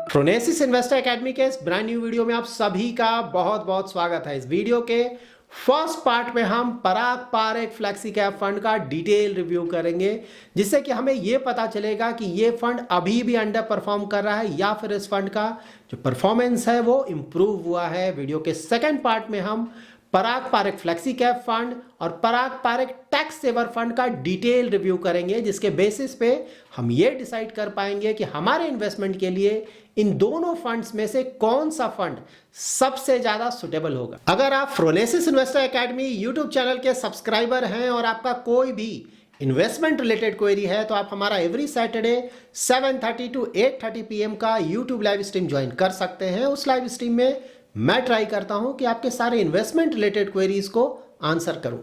प्रोनेसिस investor academy के इस brand new video में आप सभी का बहुत बहुत स्वागत है। इस वीडियो के फर्स्ट पार्ट में हम पराग पारेख फ्लेक्सी कैप फंड का डिटेल रिव्यू करेंगे, जिससे कि हमें यह पता चलेगा कि ये फंड अभी भी अंडर परफॉर्म कर रहा है या फिर इस फंड का जो परफॉर्मेंस है वो इंप्रूव हुआ है। वीडियो के सेकेंड पार्ट में हम पराग पारेख फ्लेक्सी कैप फंड और पराग पारेख टैक्स सेवर फंड का डिटेल रिव्यू करेंगे, जिसके बेसिस पे हम ये डिसाइड कर पाएंगे कि हमारे इन्वेस्टमेंट के लिए इन दोनों फंड्स में से कौन सा फंड सबसे ज्यादा सुटेबल होगा। अगर आप प्रोनेसिस इन्वेस्टर एकेडमी यूट्यूब चैनल के सब्सक्राइबर हैं और आपका कोई भी इन्वेस्टमेंट रिलेटेड क्वेरी है तो आप हमारा एवरी सैटरडे 7:30 to 8:30 PM का यूट्यूब लाइव स्ट्रीम ज्वाइन कर सकते हैं। उस लाइव स्ट्रीम में मैं ट्राई करता हूं कि आपके सारे इन्वेस्टमेंट रिलेटेड क्वेरीज को आंसर करूं।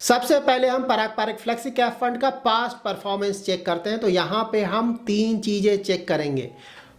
सबसे पहले हम पराग पारेख फ्लेक्सी कैप फंड का पास्ट परफॉर्मेंस चेक करते हैं। तो यहां पे हम तीन चीजें चेक करेंगे।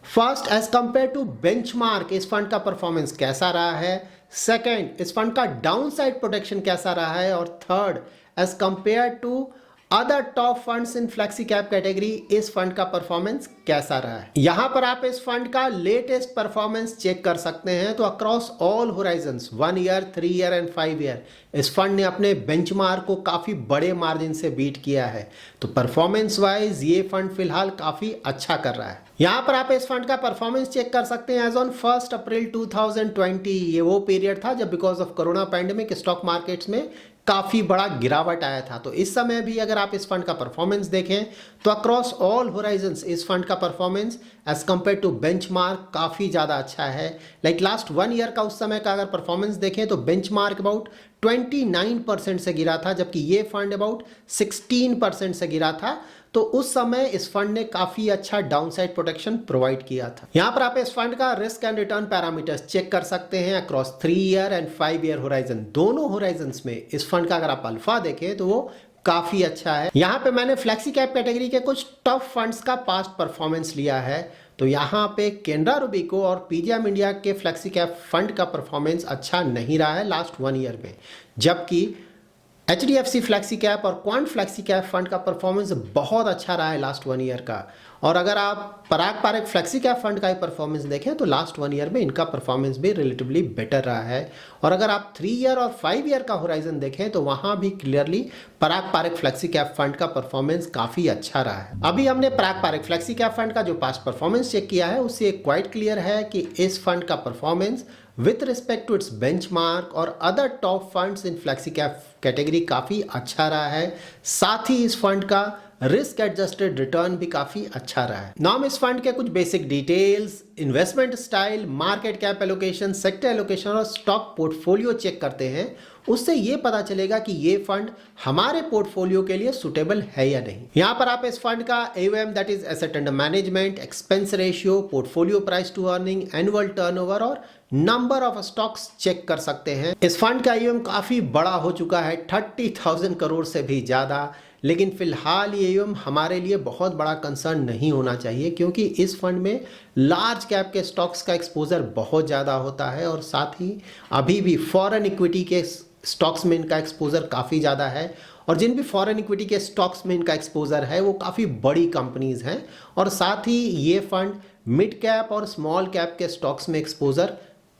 First, as compare to benchmark इस फंड का परफॉर्मेंस कैसा रहा है। सेकंड, इस फंड का डाउनसाइड प्रोटेक्शन कैसा रहा है। और third, as compare to other top funds in flexi cap category इस फंड का परफॉर्मेंस कैसा रहा है। यहां पर आप इस फंड का लेटेस्ट परफॉर्मेंस चेक कर सकते हैं। तो across all Horizons 1 year, 3 year and 5 year इस फंड ने अपने बेंचमार्क को काफी बड़े मार्जिन से बीट किया है। तो परफॉर्मेंस वाइज ये फंड फिलहाल काफी अच्छा कर रहा है। यहां पर आप इस फंड का परफॉर्मेंस चेक कर सकते हैं। एज ऑन 1 अप्रैल 2020 ये वो पीरियड था जब because of corona pandemic stock markets में काफी बड़ा गिरावट आया था। तो इस समय भी अगर आप इस फंड का परफॉर्मेंस देखें तो अक्रॉस ऑल होराइजन्स इस फंड का performance as compare to benchmark काफी ज्यादा अच्छा है। लाइक लास्ट 1 ईयर का उस समय का अगर परफॉर्मेंस देखें तो बेंचमार्क अबाउट 29% से गिरा था, जबकि ये फंड अबाउट 16% से गिरा था। तो उस समय इस फंड ने काफी अच्छा डाउनसाइड प्रोटेक्शन प्रोवाइड किया था। यहां पर आप इस फंड का risk and return parameters check कर सकते हैं across 3 year and 5 year horizon. दोनों होराइजन्स में इस फंड का अगर आप अल्फा देखें तो वो काफी अच्छा है। यहां पे मैंने फ्लेक्सी कैप कैटेगरी के कुछ टॉप फंड्स का पास्ट परफॉर्मेंस लिया है। तो यहाँ पे केनरा रूबिको और पीजीएम इंडिया के फ्लेक्सी कैप फंड का परफॉर्मेंस अच्छा नहीं रहा है लास्ट 1 ईयर में, जबकि HDFC फ्लेक्सी कैप और क्वांट फ्लेक्सी कैप फंड का परफॉर्मेंस बहुत अच्छा रहा है लास्ट 1 ईयर का। और अगर आप पराग पारेख फ्लेक्सी कैप फंड का ही परफॉर्मेंस देखें तो लास्ट 1 ईयर में इनका परफॉर्मेंस भी रिलेटिवली बेटर रहा है। और अगर आप 3 ईयर और 5 ईयर का होराइजन देखें तो वहां भी क्लियरली पराग पारेख फ्लेक्सी कैप फंड का परफॉर्मेंस काफी अच्छा रहा है। अभी हमने पराग पारेख फ्लेक्सी कैप फंड का जो पास्ट परफॉर्मेंस चेक किया है उससे क्वाइट क्लियर है कि इस फंड का performance with respect to its benchmark और other top funds in flexi cap category काफी अच्छा रहा है। साथ ही इस फंड का रिस्क एडजस्टेड रिटर्न भी काफी अच्छा रहा है। नाम इस फंड के कुछ basic details, investment style, market cap allocation, sector allocation और स्टॉक पोर्टफोलियो चेक करते हैं। उससे ये पता चलेगा कि ये फंड हमारे पोर्टफोलियो के लिए सुटेबल है या नहीं। यहां पर आप इस फंड का AUM that is asset under management, expense ratio, portfolio price to earning, annual turnover और नंबर ऑफ स्टॉक्स चेक कर सकते हैं। इस फंड का AUM काफी बड़ा हो चुका है, 30,000 करोड़ से भी ज्यादा। लेकिन फिलहाल ये AUM हमारे लिए बहुत बड़ा कंसर्न नहीं होना चाहिए, क्योंकि इस फंड में लार्ज कैप के स्टॉक्स का एक्सपोजर बहुत ज़्यादा होता है और साथ ही अभी भी फॉरेन इक्विटी के स्टॉक्स में इनका एक्सपोजर काफ़ी ज़्यादा है। और जिन भी फॉरेन इक्विटी के स्टॉक्स में इनका एक्सपोजर है वो काफ़ी बड़ी कंपनीज हैं। और साथ ही ये फंड मिड कैप और स्मॉल कैप के स्टॉक्स में एक्सपोजर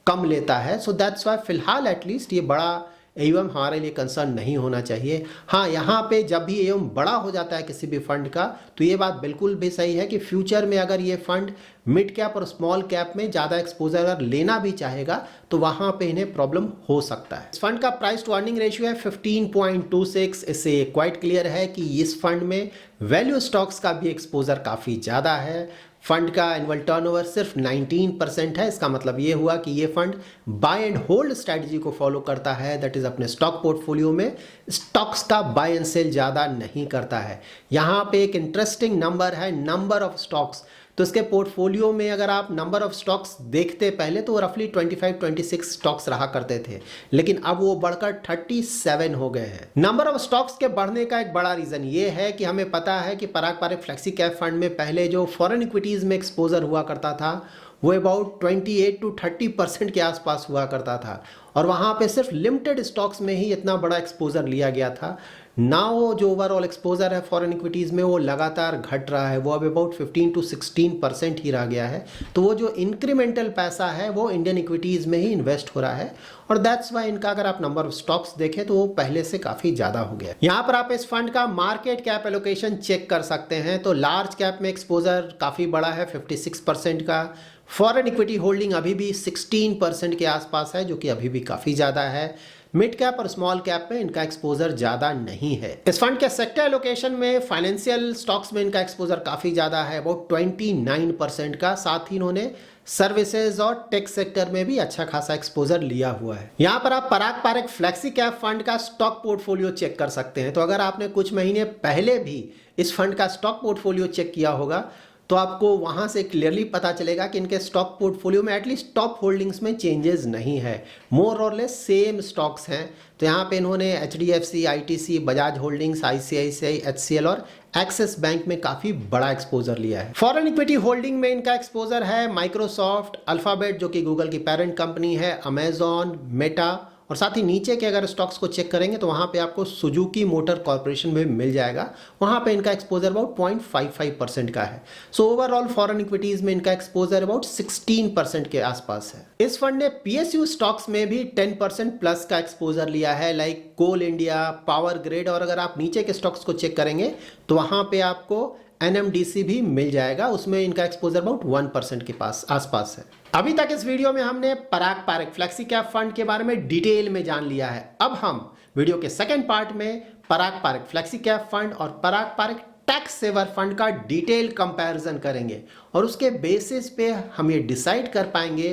कम लेता है। सो दैट्स वाई फिलहाल एटलीस्ट ये बड़ा AUM हमारे लिए कंसर्न नहीं होना चाहिए। हाँ, यहाँ पे जब भी AUM बड़ा हो जाता है किसी भी फंड का तो ये बात बिल्कुल भी सही है कि फ्यूचर में अगर ये फंड मिड कैप और स्मॉल कैप में ज़्यादा एक्सपोजर अगर लेना भी चाहेगा तो वहाँ पे इन्हें प्रॉब्लम हो सकता है। इस फंड का प्राइस टू अर्निंग रेशियो है 15.26। इससे क्वाइट क्लियर है कि इस फंड में वैल्यू स्टॉक्स का भी एक्सपोजर काफ़ी ज़्यादा है। फंड का एनुअल टर्नओवर सिर्फ 19% है। इसका मतलब ये हुआ कि ये fund buy and hold strategy को फॉलो करता है, दैट इज अपने स्टॉक पोर्टफोलियो में स्टॉक्स का बाय एंड सेल ज़्यादा नहीं करता है। यहाँ पे एक इंटरेस्टिंग नंबर है, नंबर ऑफ स्टॉक्स। तो इसके पोर्टफोलियो में अगर आप नंबर ऑफ स्टॉक्स देखते पहले तो रफली 25-26 स्टॉक्स रहा करते थे, लेकिन अब वो बढ़कर 37 हो गए हैं। नंबर ऑफ स्टॉक्स के बढ़ने का एक बड़ा रीजन ये है कि हमें पता है कि पराग पारेख फ्लेक्सी कैप फंड में पहले जो फॉरेन इक्विटीज में एक्सपोजर हुआ करता था वो अबाउट 28 to 30% के आसपास हुआ करता था। और वहाँ पे सिर्फ लिमिटेड स्टॉक्स में ही इतना बड़ा एक्सपोजर लिया गया था। नाउ जो ओवरऑल एक्सपोजर है फॉरेन इक्विटीज़ में वो लगातार घट रहा है, वो अब अबाउट 15 to 16% ही रह गया है। तो वो जो इंक्रीमेंटल पैसा है वो इंडियन इक्विटीज़ में ही इन्वेस्ट हो रहा है और दैट्स वाई इनका अगर आप नंबर ऑफ स्टॉक्स देखें तो वो पहले से काफ़ी ज़्यादा हो गया। यहाँ पर आप इस फंड का मार्केट कैप एलोकेशन चेक कर सकते हैं। तो लार्ज कैप में एक्सपोजर काफ़ी बड़ा है 56% का, फॉरेन इक्विटी होल्डिंग अभी भी 16% के आसपास है जो कि अभी भी काफ़ी ज़्यादा है। मिड कैप और स्मॉल कैप में इनका एक्सपोजर ज़्यादा नहीं है। इस फंड के सेक्टर एलोकेशन में फाइनेंशियल स्टॉक्स में इनका एक्सपोजर काफ़ी ज़्यादा है, अबाउट 29% का। साथ ही इन्होंने सर्विसेज और टेक सेक्टर में भी अच्छा खासा एक्सपोजर लिया हुआ है। यहाँ पर आप पराग पारेख फ्लेक्सी कैप फंड का स्टॉक पोर्टफोलियो चेक कर सकते हैं। तो अगर आपने कुछ महीने पहले भी इस फंड का स्टॉक पोर्टफोलियो चेक किया होगा तो आपको वहां से क्लियरली पता चलेगा कि इनके स्टॉक पोर्टफोलियो में एटलीस्ट टॉप होल्डिंग्स में चेंजेस नहीं है, मोर और लेस सेम स्टॉक्स हैं। तो यहाँ पे इन्होंने HDFC, ITC, Bajaj holdings, ICICI, HCL और एक्सिस बैंक में काफ़ी बड़ा एक्सपोजर लिया है। फॉरेन इक्विटी होल्डिंग में इनका एक्सपोजर है माइक्रोसॉफ्ट, अल्फाबेट जो कि गूगल की पेरेंट कंपनी है, अमेजॉन, मेटा और साथ ही नीचे के अगर स्टॉक्स को चेक करेंगे तो वहाँ पे आपको सुजुकी मोटर कॉर्पोरेशन में मिल जाएगा। वहाँ पे इनका एक्सपोजर अबाउट 0.55% का है। सो ओवरऑल फॉरेन इक्विटीज़ में इनका एक्सपोजर अबाउट 16% के आसपास है। इस फंड ने PSU स्टॉक्स में भी 10% प्लस का एक्सपोजर लिया है, लाइक कोल इंडिया, पावर ग्रिड, और अगर आप नीचे के स्टॉक्स को चेक करेंगे तो वहाँ पे आपको NMDC भी मिल जाएगा, उसमें इनका एक्सपोजर अबाउट 1% के पास आसपास है। अभी तक इस वीडियो में हमने पराग पारेख फ्लेक्सी कैप फंड के बारे में डिटेल में जान लिया है। अब हम वीडियो के सेकंड पार्ट में पराग पारेख फ्लेक्सी कैप फंड और पराग पारेख टैक्स सेवर फंड का डिटेल कंपैरिजन करेंगे और उसके बेसिस पे हम ये डिसाइड कर पाएंगे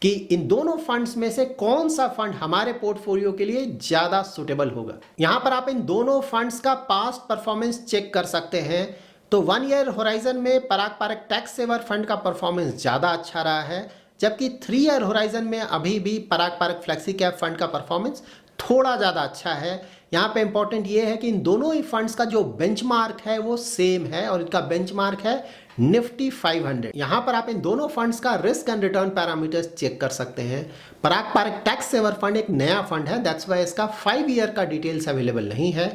कि इन दोनों फंड्स में से कौन सा फंड हमारे पोर्टफोलियो के लिए ज्यादा सुटेबल होगा। यहां पर आप इन दोनों फंड्स का पास्ट परफॉर्मेंस चेक कर सकते हैं। तो 1 ईयर होराइजन में पराग पारेख टैक्स सेवर फंड का परफॉर्मेंस ज़्यादा अच्छा रहा है, जबकि 3 ईयर होराइजन में अभी भी पराग पारेख फ्लेक्सी कैप फंड का परफॉर्मेंस थोड़ा ज़्यादा अच्छा है। यहाँ पे इंपॉर्टेंट ये है कि इन दोनों ही फंड्स का जो बेंचमार्क है वो सेम है और इनका बेंचमार्क है निफ्टी 500। यहाँ पर आप इन दोनों फंड्स का risk and return parameters check कर सकते हैं। Parag Parikh tax saver fund एक नया फंड है, दैट्स वाई इसका 5 ईयर का डिटेल्स अवेलेबल नहीं है।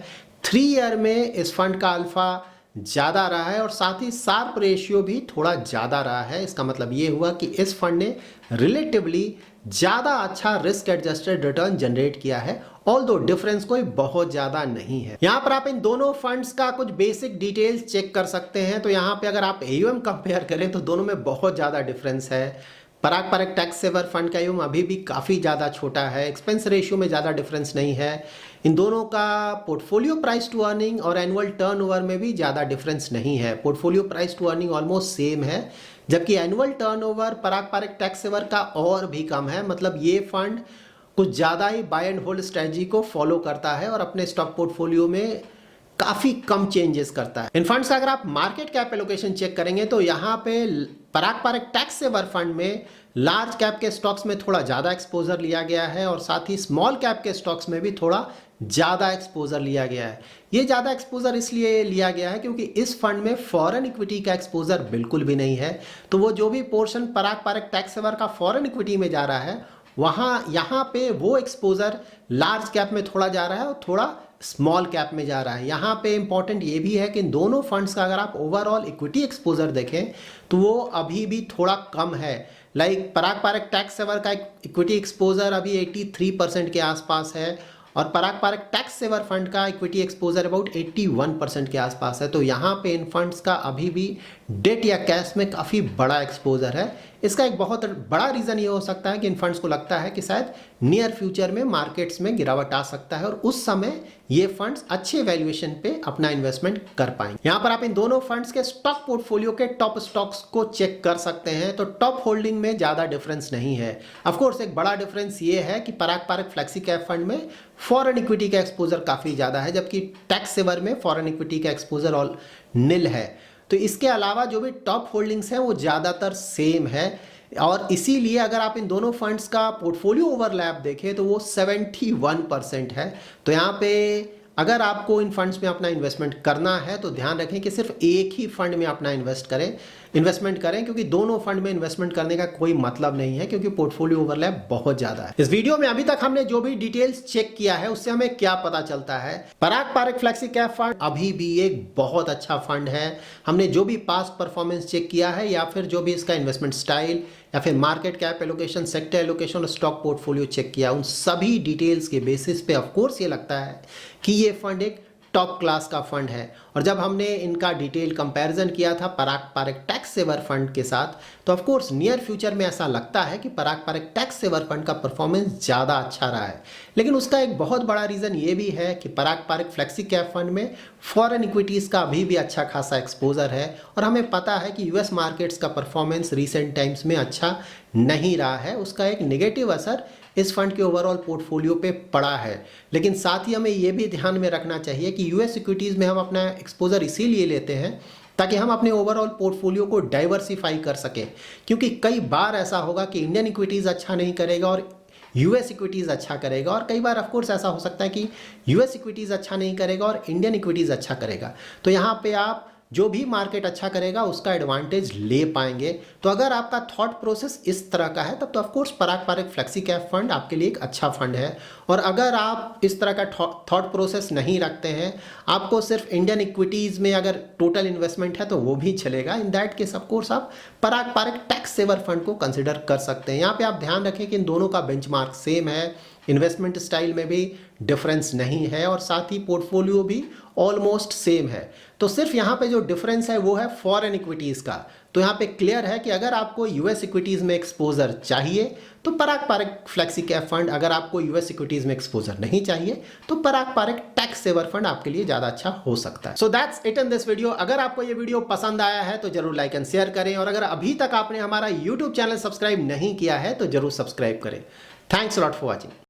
3 ईयर में इस फंड का अल्फा ज़्यादा रहा है और साथ ही शार्प रेशियो भी थोड़ा ज़्यादा रहा है। इसका मतलब ये हुआ कि इस फंड ने रिलेटिवली ज़्यादा अच्छा रिस्क एडजस्टेड रिटर्न जनरेट किया है, ऑल्दो डिफरेंस कोई बहुत ज़्यादा नहीं है। यहाँ पर आप इन दोनों फंड्स का कुछ बेसिक डिटेल्स चेक कर सकते हैं। तो यहाँ पे अगर आप AUM कंपेयर करें तो दोनों में बहुत ज़्यादा डिफरेंस है। पराग पारेख टैक्स सेवर फंड का AUM अभी भी काफ़ी ज़्यादा छोटा है, एक्सपेंस रेशियो में ज़्यादा डिफरेंस नहीं है। इन दोनों का पोर्टफोलियो प्राइस टू अर्निंग और एनुअल टर्नओवर में भी ज़्यादा डिफरेंस नहीं है। Portfolio price to earning almost same है, जबकि annual turnover Parag Parikh tax saver का और भी कम है। मतलब ये फंड कुछ ज़्यादा ही बाय एंड होल्ड स्ट्रेटजी को फॉलो करता है और अपने स्टॉक पोर्टफोलियो में काफ़ी कम चेंजेस करता है। इन फंड्स का अगर आप मार्केट कैप एलोकेशन चेक करेंगे तो यहाँ पे पराग पारेख टैक्स सेवर फंड में लार्ज कैप के स्टॉक्स में थोड़ा ज़्यादा एक्सपोजर लिया गया है और साथ ही स्मॉल कैप के स्टॉक्स में भी थोड़ा ज़्यादा एक्सपोजर लिया गया है। ये ज़्यादा एक्सपोजर इसलिए लिया गया है क्योंकि इस फंड में फॉरेन इक्विटी का एक्सपोजर बिल्कुल भी नहीं है। तो वो जो भी पोर्शन पराग पारेख टैक्स सेवर का फॉरेन इक्विटी में जा रहा है वहाँ यहाँ पे वो एक्सपोजर लार्ज कैप में थोड़ा जा रहा है और थोड़ा स्मॉल कैप में जा रहा है। यहाँ पे इंपॉर्टेंट ये भी है कि इन दोनों फंड्स का अगर आप ओवरऑल इक्विटी एक्सपोजर देखें तो वो अभी भी थोड़ा कम है। लाइक पराग पारेख टैक्स सेवर का इक्विटी एक्सपोजर अभी 83% के आसपास है और पराग पारेख टैक्स सेवर फंड का इक्विटी एक्सपोजर अबाउट 81% के आसपास है। तो यहाँ पे इन फंड्स का अभी भी डेट या कैश में काफ़ी बड़ा एक्सपोजर है। इसका एक बहुत बड़ा रीज़न ये हो सकता है कि इन फंड्स को लगता है कि शायद नियर फ्यूचर में मार्केट्स में गिरावट आ सकता है और उस समय ये फंड्स अच्छे वैल्यूएशन पे अपना इन्वेस्टमेंट कर पाएंगे। यहाँ पर आप इन दोनों फंड्स के स्टॉक पोर्टफोलियो के टॉप स्टॉक्स को चेक कर सकते हैं। तो टॉप होल्डिंग में ज़्यादा डिफरेंस नहीं है। ऑफकोर्स एक बड़ा डिफरेंस ये है कि पराग पारेख फ्लेक्सी कैप फंड में फॉरेन इक्विटी का एक्सपोजर काफ़ी ज़्यादा है, जबकि टैक्स सेवर में फॉरेन इक्विटी का एक्सपोजर ऑल निल है। तो इसके अलावा जो भी टॉप होल्डिंग्स हैं वो ज़्यादातर सेम है और इसीलिए अगर आप इन दोनों फंड्स का पोर्टफोलियो ओवरलैप देखें तो वो 71% है। तो यहाँ पे अगर आपको इन फंड्स में अपना इन्वेस्टमेंट करना है तो ध्यान रखें कि सिर्फ एक ही फंड में अपना इन्वेस्ट करें। इन्वेस्टमेंट करें, क्योंकि दोनों फंड में इन्वेस्टमेंट करने का कोई मतलब नहीं है, क्योंकि पोर्टफोलियो ओवरलैप बहुत ज्यादा है। इस वीडियो में अभी तक हमने जो भी डिटेल्स चेक किया है उससे हमें क्या पता चलता है, पराग पारेख फ्लेक्सी कैप फंड अभी भी एक बहुत अच्छा फंड है। हमने जो भी पास्ट परफॉर्मेंस चेक किया है या फिर जो भी इसका इन्वेस्टमेंट स्टाइल या फिर market cap allocation, sector allocation और स्टॉक पोर्टफोलियो चेक किया, उन सभी डिटेल्स के बेसिस पे ऑफ कोर्स ये लगता है कि ये फंड एक टॉप क्लास का फंड है। और जब हमने इनका डिटेल कंपैरिजन किया था पराग पारेख टैक्स सेवर फंड के साथ, तो ऑफ कोर्स नियर फ्यूचर में ऐसा लगता है कि पराग पारेख टैक्स सेवर फंड का परफॉर्मेंस ज़्यादा अच्छा रहा है। लेकिन उसका एक बहुत बड़ा रीज़न ये भी है कि पराग पारेख फ्लेक्सी कैप फंड में फॉरेन इक्विटीज़ का अभी भी अच्छा खासा एक्सपोजर है, और हमें पता है कि यूएस मार्केट्स का परफॉर्मेंस रिसेंट टाइम्स में अच्छा नहीं रहा है। उसका एक नेगेटिव असर इस फंड के ओवरऑल पोर्टफोलियो पे पड़ा है। लेकिन साथ ही हमें ये भी ध्यान में रखना चाहिए कि यूएस इक्विटीज़ में हम अपना एक्सपोजर इसीलिए लेते हैं ताकि हम अपने ओवरऑल पोर्टफोलियो को डाइवर्सिफाई कर सकें, क्योंकि कई बार ऐसा होगा कि इंडियन इक्विटीज़ अच्छा नहीं करेगा और यूएस इक्विटीज़ अच्छा करेगा, और कई बार ऑफ कोर्स ऐसा हो सकता है कि यूएस इक्विटीज़ अच्छा नहीं करेगा और इंडियन इक्विटीज़ अच्छा करेगा। तो यहाँ पे आप जो भी मार्केट अच्छा करेगा उसका एडवांटेज ले पाएंगे। तो अगर आपका थॉट प्रोसेस इस तरह का है तब तो of course Parag Parekh flexi cap fund आपके लिए एक अच्छा फंड है। और अगर आप इस तरह का थॉट प्रोसेस नहीं रखते हैं, आपको सिर्फ इंडियन इक्विटीज़ में अगर टोटल इन्वेस्टमेंट है तो वो भी चलेगा। In that case of course आप पराग पारेख टैक्स सेवर फंड को कंसिडर कर सकते हैं। यहाँ पे आप ध्यान रखें कि इन दोनों का बेंचमार्क सेम है, इन्वेस्टमेंट स्टाइल में भी डिफरेंस नहीं है और साथ ही पोर्टफोलियो भी ऑलमोस्ट सेम है। तो सिर्फ यहाँ पे जो डिफरेंस है वो है फॉरेन इक्विटीज़ का। तो यहाँ पे क्लियर है कि अगर आपको यूएस इक्विटीज़ में एक्सपोजर चाहिए तो पराग पारेख फ्लेक्सी कैप फंड, अगर आपको यूएस इक्विटीज़ में एक्सपोजर नहीं चाहिए तो पराग पारेख टैक्स सेवर फंड आपके लिए ज़्यादा अच्छा हो सकता है। So that's it in this video. अगर आपको ये वीडियो पसंद आया है तो जरूर लाइक एंड शेयर करें, और अगर अभी तक आपने हमारा यूट्यूब चैनल सब्सक्राइब नहीं किया है तो जरूर सब्सक्राइब करें। Thanks lot for watching.